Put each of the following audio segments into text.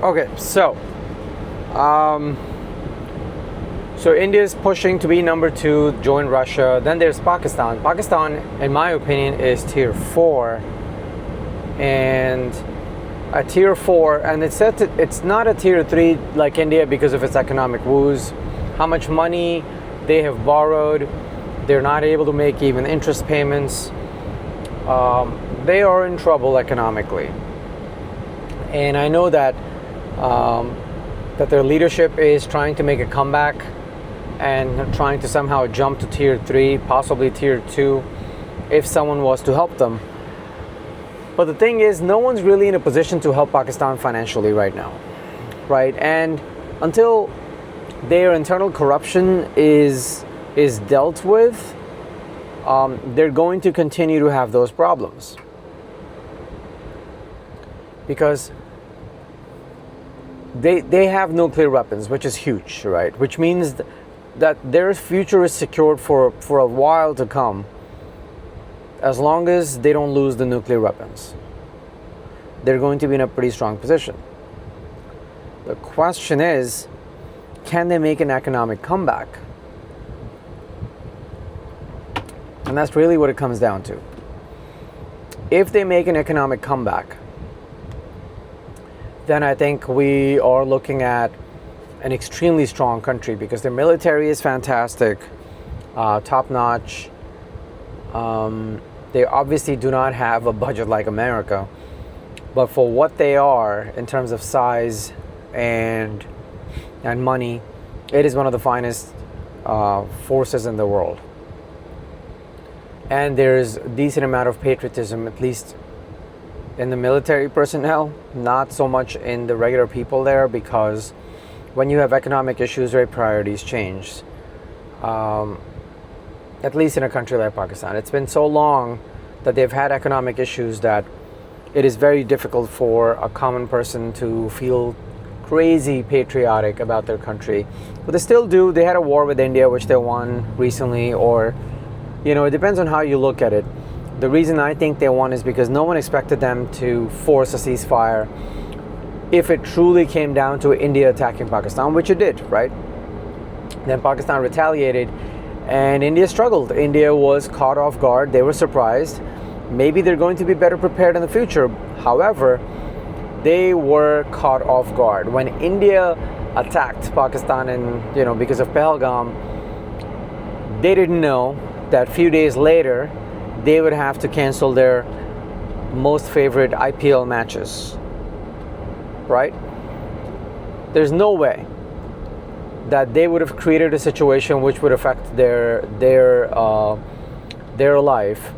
Okay, um, so India is pushing to be number 2, join Russia. Then there's Pakistan. Pakistan, in my opinion, is tier 4, and a tier 4, and it's not a tier 3 like India because of its economic woes. How much money they have borrowed, they're not able to make even interest payments. They are in trouble economically, and I know that that their leadership is trying to make a comeback and trying to somehow jump to tier 3, possibly tier 2, if someone was to help them. But the thing is, no one's really in a position to help Pakistan financially right now, right? And until their internal corruption is dealt with, they're going to continue to have those problems. Because they have nuclear weapons, which is huge, right? Which means that their future is secured for a while to come, as long as they don't lose the nuclear weapons. They're going to be in a pretty strong position. The question is, can they make an economic comeback? And that's really what it comes down to. If they make an economic comeback, then I think we are looking at an extremely strong country, because their military is fantastic, top-notch. They obviously do not have a budget like America, but for what they are in terms of size and money, it is one of the finest forces in the world. And there's a decent amount of patriotism, at least in the military personnel, not so much in the regular people there, because when you have economic issues, their priorities change. At least in a country like Pakistan. It's been so long that they've had economic issues that it is very difficult for a common person to feel crazy patriotic about their country. But they still do. They had a war with India, which they won recently, or, it depends on how you look at it. The reason I think they won is because no one expected them to force a ceasefire if it truly came down to India attacking Pakistan, which it did, right? Then Pakistan retaliated, and India struggled. India was caught off guard. They were surprised. Maybe they're going to be better prepared in the future. However, they were caught off guard. When India attacked Pakistan and, because of Pahalgam, they didn't know that a few days later, they would have to cancel their most favorite IPL matches, right? There's no way that they would have created a situation which would affect their life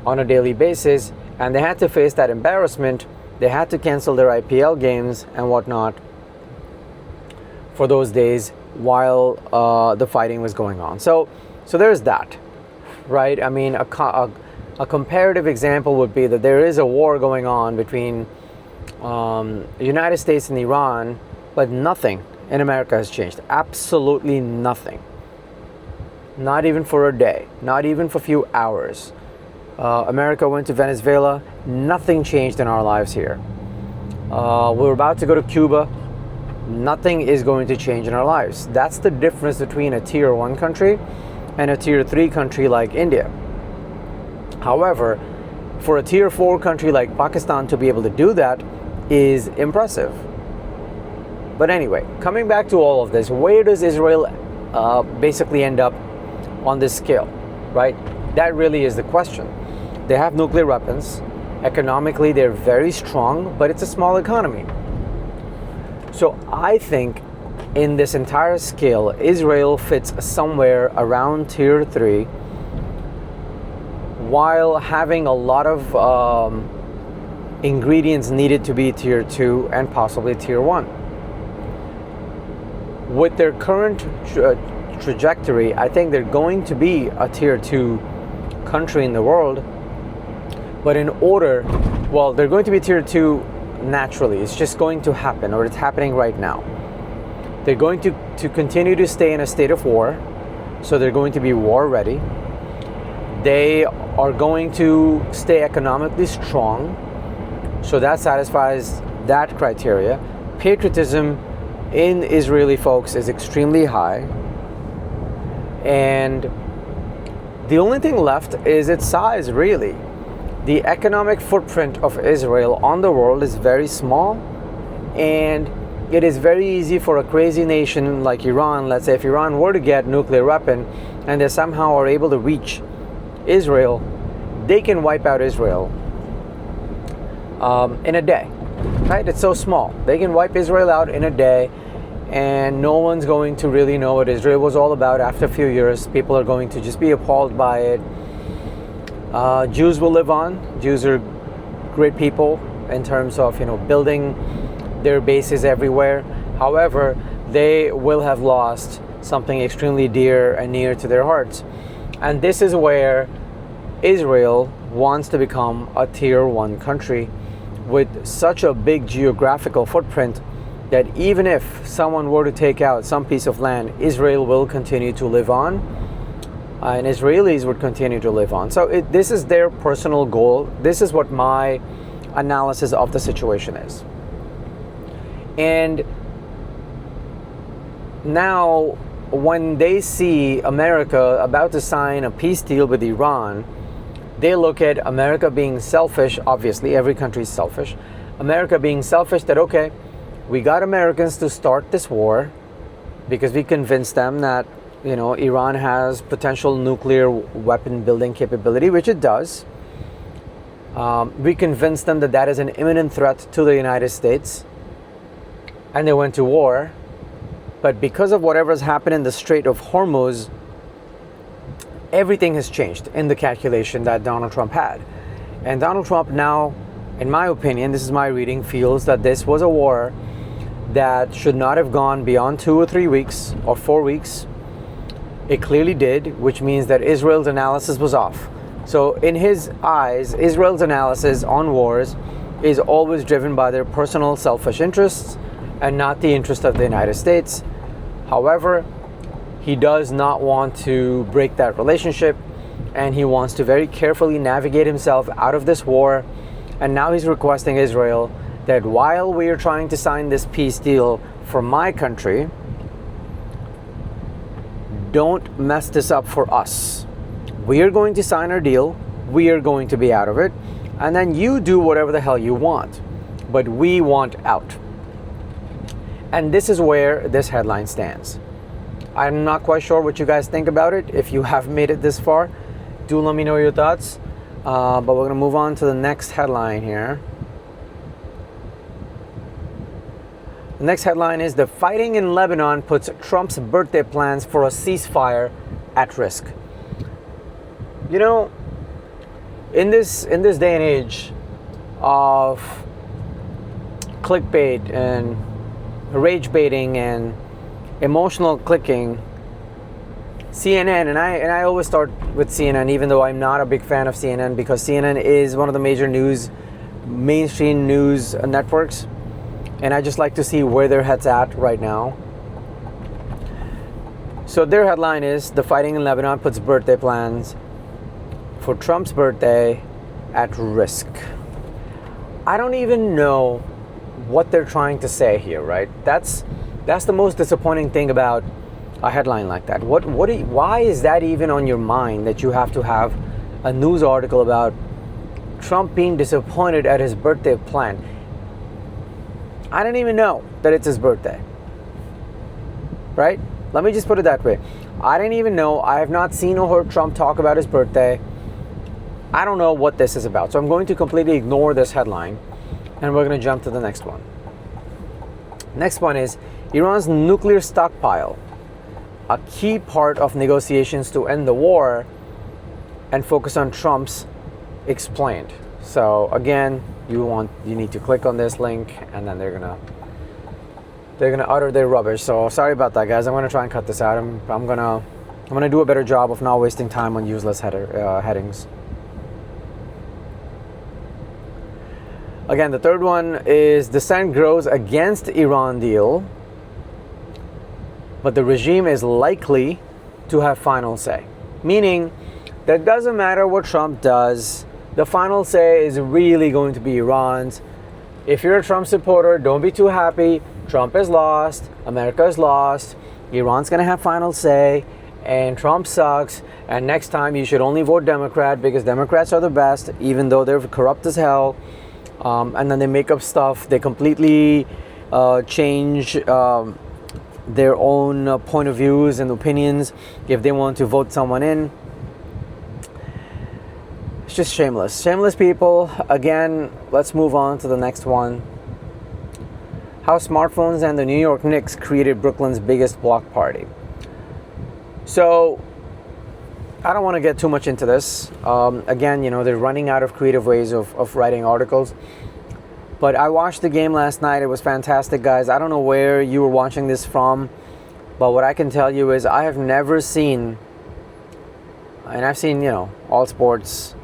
on a daily basis, and they had to face that embarrassment. They had to cancel their IPL games and whatnot for those days while the fighting was going on. So there's that, right? I mean, a comparative example would be that there is a war going on between the United States and Iran, but nothing in America has changed. Absolutely nothing. Not even for a day, not even for a few hours. America went to Venezuela, nothing changed in our lives here. We're about to go to Cuba, nothing is going to change in our lives. That's the difference between a tier 1 country and a tier 3 country like India. However, for a tier 4 country like Pakistan to be able to do that is impressive. But anyway, coming back to all of this, where does Israel basically end up on this scale, right? That really is the question. They have nuclear weapons. Economically, they're very strong, but it's a small economy. So I think in this entire scale, Israel fits somewhere around tier 3, while having a lot of ingredients needed to be tier 2 and possibly tier 1. With their current trajectory, I think they're going to be a tier 2 country in the world. But they're going to be tier 2 naturally. It's just going to happen, or it's happening right now. They're going to continue to stay in a state of war, so they're going to be war ready. They are going to stay economically strong, so that satisfies that criteria. patriotism in Israeli folks is extremely high, and the only thing left is its size, really. The economic footprint of Israel on the world is very small, and it is very easy for a crazy nation like Iran, let's say if Iran were to get nuclear weapon and they somehow are able to reach Israel, they can wipe out Israel in a day, right? It's so small. They can wipe Israel out in a day, and no one's going to really know what Israel was all about. After a few years, people are going to just be appalled by it. Jews will live on. Jews are great people in terms of, building their bases everywhere. However, they will have lost something extremely dear and near to their hearts. And this is where Israel wants to become a tier 1 country with such a big geographical footprint that even if someone were to take out some piece of land, Israel will continue to live on, and Israelis would continue to live on. So this is their personal goal. This is what my analysis of the situation is. And now, when they see America about to sign a peace deal with Iran, they look at America being selfish. Obviously, every country is selfish. America being selfish that, okay, we got Americans to start this war because we convinced them that, Iran has potential nuclear weapon building capability, which it does. We convinced them that that is an imminent threat to the United States, and they went to war. But because of whatever's happened in the Strait of Hormuz, everything has changed in the calculation that Donald Trump had. And Donald Trump now, in my opinion, this is my reading, feels that this was a war that should not have gone beyond 2 or 3 weeks or 4 weeks. It clearly did, which means that Israel's analysis was off. So in his eyes, Israel's analysis on wars is always driven by their personal selfish interests and not the interest of the United States. However, he does not want to break that relationship, and he wants to very carefully navigate himself out of this war. And now he's requesting Israel that while we are trying to sign this peace deal for my country, don't mess this up for us. We are going to sign our deal, we are going to be out of it, and then you do whatever the hell you want, but we want out. And this is where this headline stands. I'm not quite sure what you guys think about it. If you have made it this far, do let me know your thoughts. But we're going to move on to the next headline here. The next headline is: the fighting in Lebanon puts Trump's birthday plans for a ceasefire at risk. In this day and age of clickbait and rage baiting and emotional clicking, CNN, and I always start with CNN, even though I'm not a big fan of CNN, because CNN is one of the major mainstream news networks, and I just like to see where their head's at right now. So their headline is: the fighting in Lebanon puts birthday plans for Trump's birthday at risk. I don't even know what they're trying to say here, right? That's the most disappointing thing about a headline like that. Why is that even on your mind, that you have to have a news article about Trump being disappointed at his birthday plan? I don't even know that it's his birthday, right? Let me just put it that way. I didn't even know. I have not seen or heard Trump talk about his birthday. I don't know what this is about. So I'm going to completely ignore this headline, and we're going to jump to the next one. Next one is: Iran's nuclear stockpile, a key part of negotiations to end the war, and focus on Trump's explained. So again, you need to click on this link, and then they're gonna utter their rubbish. So sorry about that, guys. I'm gonna try and cut this out. I'm gonna do a better job of not wasting time on useless headings. Again, the third one is: dissent grows against Iran deal, but the regime is likely to have final say. Meaning that it doesn't matter what Trump does, the final say is really going to be Iran's. if you're a Trump supporter, don't be too happy. Trump is lost. America is lost. Iran's going to have final say. And Trump sucks. And next time you should only vote Democrat because Democrats are the best, even though they're corrupt as hell. And then they make up stuff. They completely change their own point of views and opinions if they want to vote someone in. It's just shameless. Shameless people. Again, let's move on to the next one. How smartphones and the New York Knicks created Brooklyn's biggest block party. So, I don't want to get too much into this. Again, they're running out of creative ways of writing articles. But I watched the game last night. It was fantastic, guys. I don't know where you were watching this from, but what I can tell you is I have never seen, and I've seen, all sports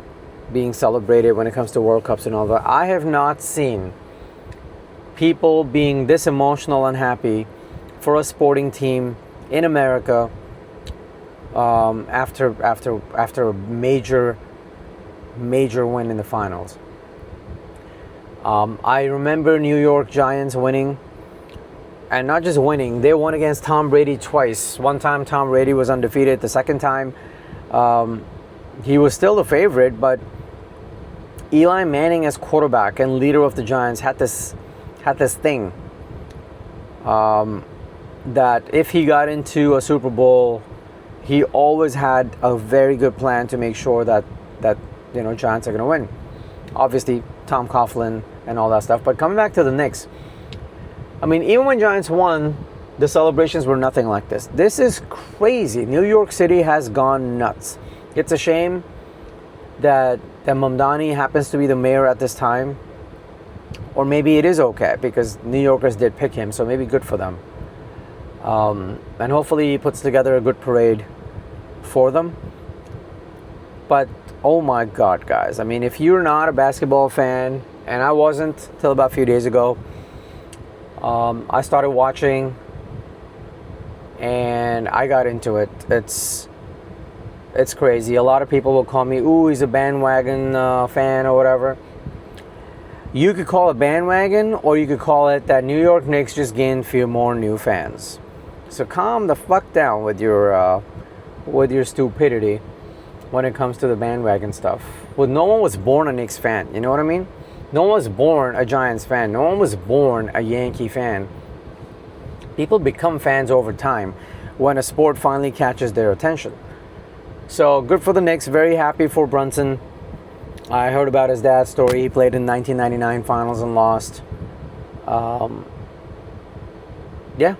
being celebrated when it comes to World Cups and all that. I have not seen people being this emotional and happy for a sporting team in America after a major win in the finals. I remember New York Giants winning, and not just winning, they won against Tom Brady twice. One time Tom Brady was undefeated. The second time he was still the favorite, but Eli Manning as quarterback and leader of the Giants had this thing that if he got into a Super Bowl, he always had a very good plan to make sure that Giants are going to win. Obviously, Tom Coughlin and all that stuff. But coming back to the Knicks, I mean, even when Giants won, the celebrations were nothing like this. This is crazy. New York City has gone nuts. It's a shame that Mamdani happens to be the mayor at this time. Or maybe it is okay because New Yorkers did pick him, so maybe good for them. And hopefully he puts together a good parade for them. But oh my God, guys. I mean, if you're not a basketball fan, and I wasn't till about a few days ago, I started watching and I got into it. It's crazy. A lot of people will call me, ooh, he's a bandwagon fan or whatever. You could call it bandwagon, or you could call it that New York Knicks just gained a few more new fans. So calm the fuck down with your stupidity when it comes to the bandwagon stuff. Well, no one was born a Knicks fan, you know what I mean? No one was born a Giants fan. No one was born a Yankee fan. People become fans over time when a sport finally catches their attention. So good for the Knicks. Very happy for Brunson. I heard about his dad's story. He played in 1999 finals and lost. Yeah,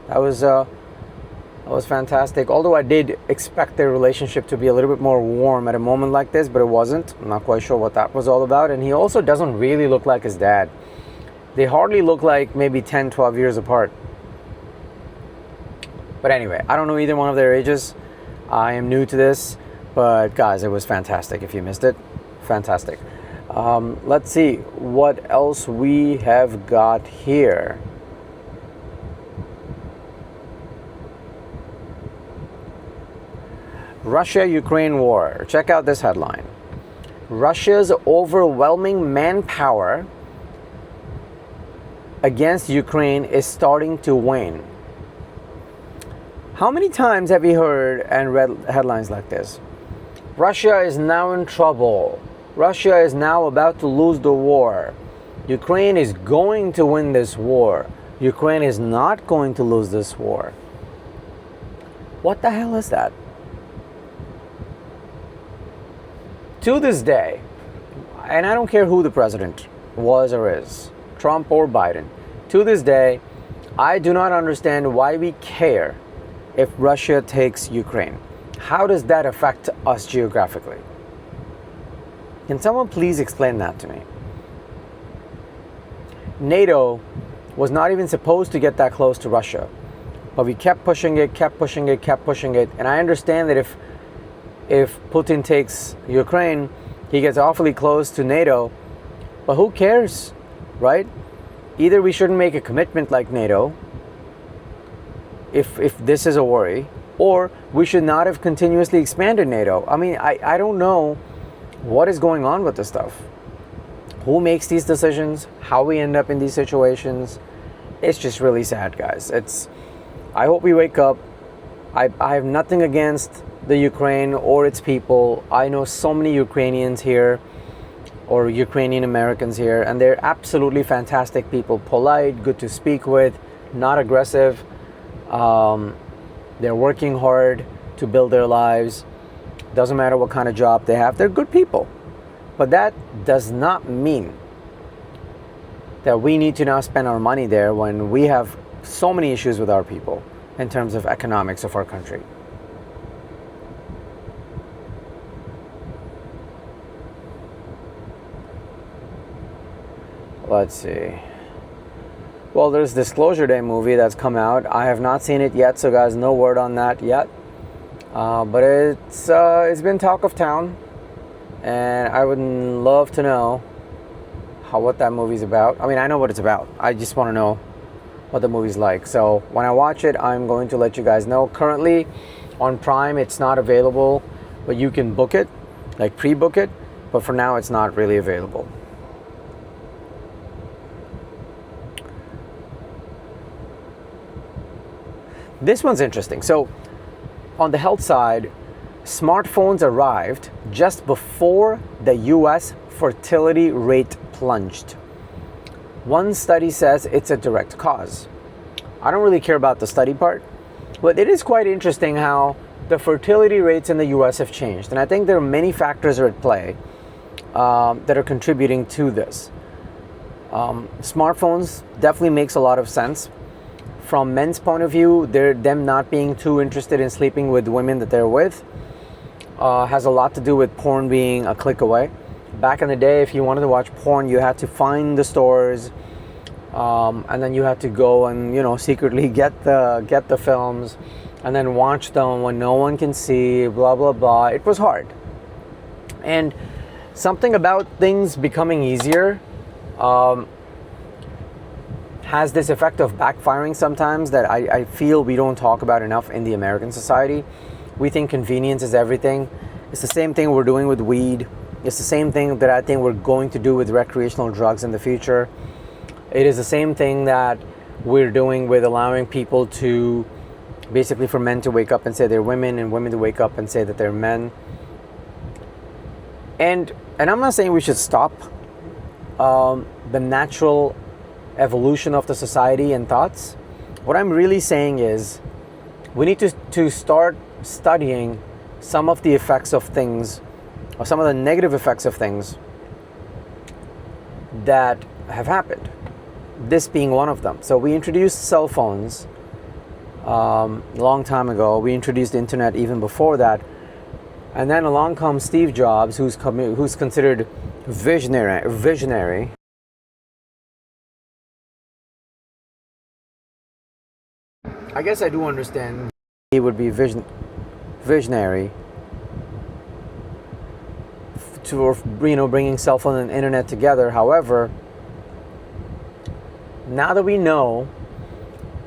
that was fantastic. Although I did expect their relationship to be a little bit more warm at a moment like this, but it wasn't. I'm not quite sure what that was all about. And he also doesn't really look like his dad. They hardly look like maybe 10, 12 years apart. But anyway, I don't know either one of their ages. I am new to this. But guys, it was fantastic. If you missed it, fantastic. Let's see what else we have got here. Russia-Ukraine war. Check out this headline. Russia's overwhelming manpower against Ukraine is starting to wane. How many times have you heard and read headlines like this? Russia is now in trouble. Russia is now about to lose the war. Ukraine is going to win this war. Ukraine is not going to lose this war. What the hell is that? To this day, and I don't care who the president was or is, Trump or Biden, to this day, I do not understand why we care if Russia takes Ukraine. How does that affect us geographically? Can someone please explain that to me? NATO was not even supposed to get that close to Russia, but we kept pushing it, and I understand that if Putin takes Ukraine, he gets awfully close to NATO, but who cares, right? Either we shouldn't make a commitment like NATO, if this is a worry, or we should not have continuously expanded NATO. I mean, I don't know what is going on with this stuff. who makes these decisions, how we end up in these situations. It's just really sad, guys. I hope we wake up. I have nothing against the Ukraine or its people. I know so many Ukrainians here, or Ukrainian Americans here, and they're absolutely fantastic people, polite, good to speak with, not aggressive. They're working hard to build their lives. Doesn't matter what kind of job they have, they're good people. But that does not mean that we need to now spend our money there when we have so many issues with our people in terms of economics of our country. Let's see. Well, there's Disclosure Day movie that's come out. I have not seen it yet, so guys, no word on that yet. But it's been talk of town, and I would love to know what that movie's about. I mean, I know what it's about. I just want to know what the movie's like. So when I watch it, I'm going to let you guys know. Currently on Prime, it's not available, but you can book it, like pre-book it. But for now, it's not really available. This one's interesting. So on the health side, smartphones arrived just before the US fertility rate plunged. One study says it's a direct cause. I don't really care about the study part, but it is quite interesting how the fertility rates in the US have changed. And I think there are many factors at play that are contributing to this. Smartphones definitely makes a lot of sense. From men's point of view, them not being too interested in sleeping with women that they're with has a lot to do with porn being a click away. Back in the day, if you wanted to watch porn, you had to find the stores, and then you had to go and secretly get the films, and then watch them when no one can see. Blah blah blah. It was hard, and something about things becoming easier has this effect of backfiring sometimes that I feel we don't talk about enough in the American society. We think convenience is everything. It's the same thing we're doing with weed. It's the same thing that I think we're going to do with recreational drugs in the future. It is the same thing that we're doing with allowing people to, basically for men to wake up and say they're women, and women to wake up and say that they're men. And I'm not saying we should stop the natural evolution of the society and thoughts. What I'm really saying is we need to start studying some of the effects of things, or some of the negative effects of things that have happened, this being one of them. So we introduced cell phones a long time ago. We introduced the internet even before that, and then along comes Steve Jobs, who's considered visionary. I guess I do understand he would be visionary to bringing cell phone and internet together. However, now that we know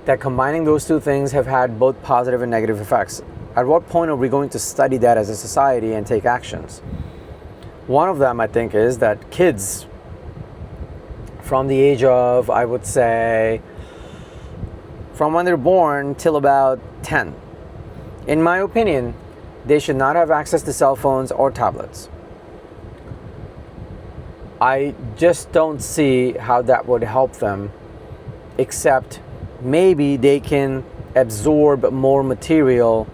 that combining those two things have had both positive and negative effects, at what point are we going to study that as a society and take actions? One of them, I think, is that kids from the age of, I would say, from when they're born till about 10, in my opinion, they should not have access to cell phones or tablets. I just don't see how that would help them, except maybe they can absorb more material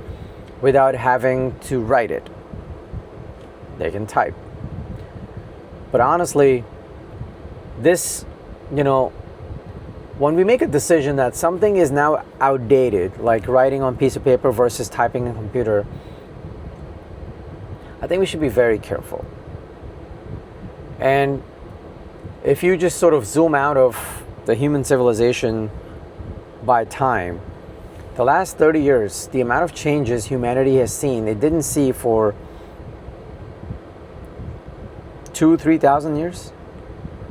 without having to write it. They can type. But honestly, this, when we make a decision that something is now outdated, like writing on piece of paper versus typing on a computer, I think we should be very careful. And if you just sort of zoom out of the human civilization by time, the last 30 years, the amount of changes humanity has seen, it didn't see for 2,000-3,000 years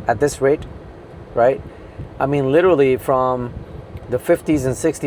at this rate, right? I mean, literally from the 50s and 60s